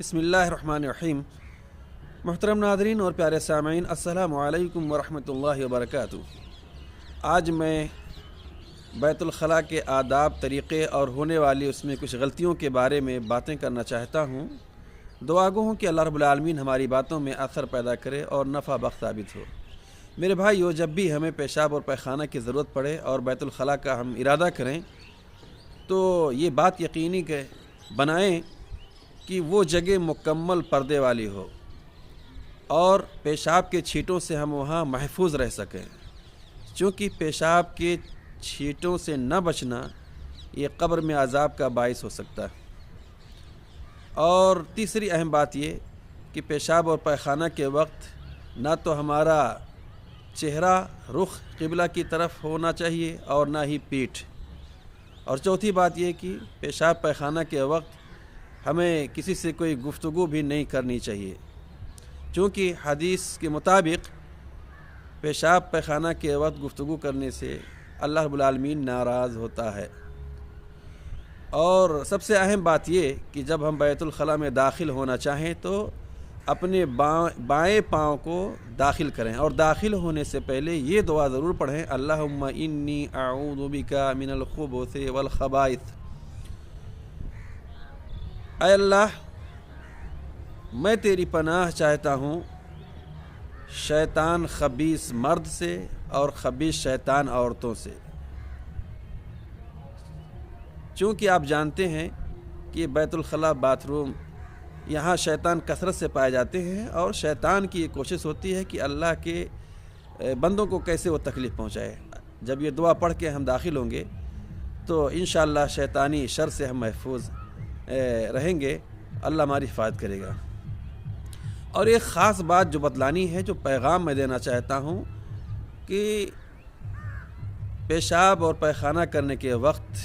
बिस्मिल्लाहिर्रहमानिर्रहीम। मुहतरम नादरीन और प्यारे सामीन, अस्सलामु अलैकुम वरहमतुल्लाहि वबरकातुहू। आज मैं बैतुल खला के आदाब, तरीक़े और होने वाली उसमें कुछ गलतियों के बारे में बातें करना चाहता हूँ। दुआ गो हूँ कि अल्लाह रब्बुल आलमीन हमारी बातों में असर पैदा करे और नफ़ा बख्श साबित हो। मेरे भाइयों, जब भी हमें पेशाब और पैखाना की ज़रूरत पड़े और बैतुल खला का हम इरादा करें तो ये बात यकीनी बनाएं कि वो जगह मुकम्मल पर्दे वाली हो और पेशाब के छींटों से हम वहाँ महफूज रह सकें, क्योंकि पेशाब के छींटों से न बचना ये कब्र में अज़ाब का बाइस हो सकता है। और तीसरी अहम बात ये कि पेशाब और पैखाना के वक्त ना तो हमारा चेहरा रुख क़िबला की तरफ होना चाहिए और ना ही पीठ। और चौथी बात ये कि पेशाब पैखाना के वक्त हमें किसी से कोई गुफ्तगू भी नहीं करनी चाहिए, क्योंकि हदीस के मुताबिक पेशाब पैखाना के वक्त गुफ्तगू करने से अल्लाह रब्बुल आलमीन नाराज़ होता है। और सबसे अहम बात ये कि जब हम बैतुल खला में दाखिल होना चाहें तो अपने बाएं पाँव को दाखिल करें और दाखिल होने से पहले ये दुआ ज़रूर पढ़ें, अल्लाहुम्मा इन्नी अऊज़ु बिका मिनल खुबुथि वल खबाइथ। ऐ अल्लाह, मैं तेरी पनाह चाहता हूँ शैतान खबीस मर्द से और खबीस शैतान औरतों से, चूँकि आप जानते हैं कि बैतुल खला बाथरूम यहाँ शैतान कसरत से पाए जाते हैं और शैतान की ये कोशिश होती है कि अल्लाह के बंदों को कैसे वो तकलीफ़ पहुँचाए। जब ये दुआ पढ़ के हम दाखिल होंगे तो इंशाअल्लाह शैतानी शर से हम महफूज रहेंगे, अल्लाह हमारी हिफाज़त करेगा। और एक ख़ास बात जो बतलानी है, जो पैगाम मैं देना चाहता हूँ कि पेशाब और पैखाना करने के वक्त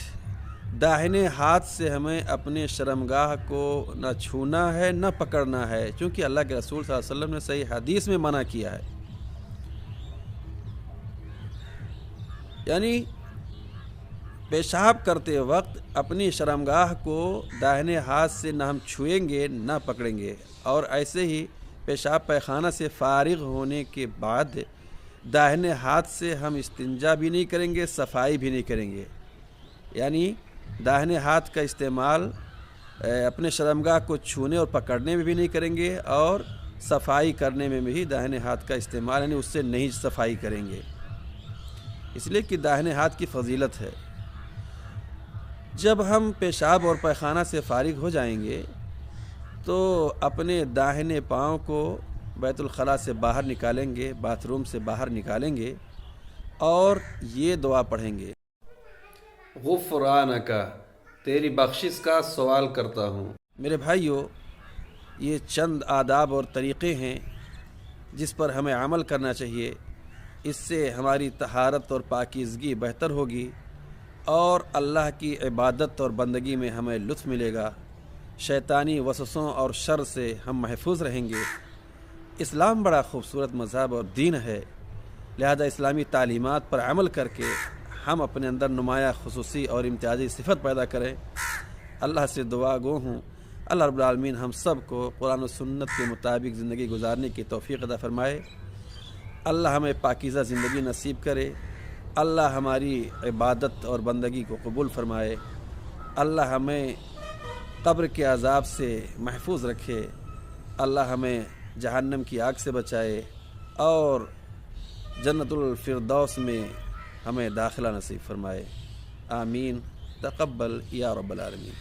दाहिने हाथ से हमें अपने शर्मगाह को न छूना है न पकड़ना है, क्योंकि अल्लाह के रसूल सल्लल्लाहु अलैहि वसल्लम ने सही हदीस में मना किया है। यानी पेशाब करते वक्त अपनी शर्मगाह को दाहिने हाथ से न हम छुएंगे न पकड़ेंगे, और ऐसे ही पेशाब पैखाना से फारिग होने के बाद दाहिने हाथ से हम इस्तिंजा भी नहीं करेंगे, सफाई भी नहीं करेंगे। यानी दाहिने हाथ का इस्तेमाल अपने शर्मगाह को छूने और पकड़ने में भी नहीं करेंगे और सफाई करने में भी दाहिने हाथ का इस्तेमाल यानी उससे नहीं सफाई करेंगे, इसलिए कि दाहिने हाथ की फजीलत है। जब हम पेशाब और पैखाना से फारिग हो जाएंगे तो अपने दाहिने पाँव को बैतुल खला से बाहर निकालेंगे, बाथरूम से बाहर निकालेंगे और ये दुआ पढ़ेंगे, गुफ़रानका, तेरी बख्शिश का सवाल करता हूँ। मेरे भाइयों, ये चंद आदाब और तरीक़े हैं जिस पर हमें अमल करना चाहिए। इससे हमारी तहारत और पाकीज़गी बेहतर होगी और अल्लाह की इबादत और बंदगी में हमें लुत्फ़ मिलेगा। शैतानी वसवसों और शर से हम महफूज रहेंगे। इस्लाम बड़ा ख़ूबसूरत मज़हब और दीन है, लिहाजा इस्लामी तालीमात पर अमल करके हम अपने अंदर नुमाया खुसूसी और इम्तियाज़ी सिफ़त पैदा करें। अल्लाह से दुआ गो हूँ अल्लाह रब्बुल आलमीन हम सब को कुरान और सुन्नत के मुताबिक ज़िंदगी गुजारने की तौफ़ीक़ अता फ़रमाए। अल्लाह हमें पाकीज़ा ज़िंदगी नसीब करे। अल्लाह हमारी इबादत और बंदगी को कबूल फ़रमाए। अल्लाह हमें कब्र के अज़ाब से महफूज रखे। अल्लाह हमें जहन्नम की आग से बचाए और जन्नतुल फ़िरदौस में हमें दाखिला नसीब फ़रमाए। आमीन। तक़ब्बल या रब्बल आलमीन।